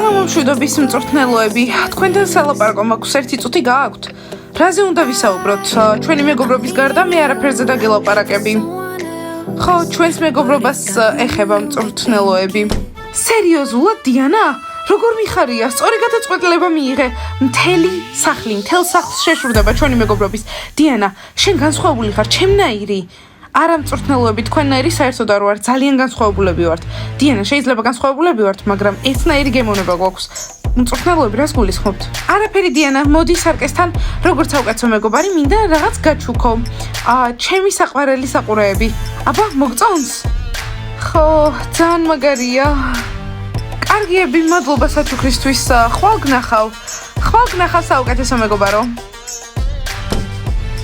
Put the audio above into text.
არა მომშვიდობის მწვრთნელოები, თქვენთან სალაპარაკო მაქვს ერთი წუთი გააქვთ. რაზე უნდა ვისაუბროთ? ჩვენი მეგობრობის გარდა მე არაფერზე დაგელაპარაკები. ხო, ჩვენს მეგობრობას ეხება მწვრთნელოები. სერიოზულად, დიანა? როგორ მიხარია? სწორი გადაწყვეტილება მიიღე. მთელ სახლს შეშურდება ჩვენი მეგობრობის. დიანა, შენ განსხვავებული ხარ, ჩემნაირი. არა მწვრთნელოები, თქვენნაირი საერთოდ არ ვარ, ძალიან განსხვავებულები ვართ. დიანა, შეიძლება განსხვავებულები ვართ, მაგრამ ერთნაირი გემოვნება გვაქვს. მწვრთნელოები, რას გულისხმობთ? არაფერი დიანა, მოდი სარკესთან, როგორც საუკეთესო მეგობარი, მინდა რაღაც გაჩუქო. ჩემი საყვარელი საყურეები. აბა, მოგწონს? ხო, ძალიან მაგარია. კარგიები, მადლობა საჩუქრისთვის. ხვალ გნახავ საუკეთესო მეგობარო.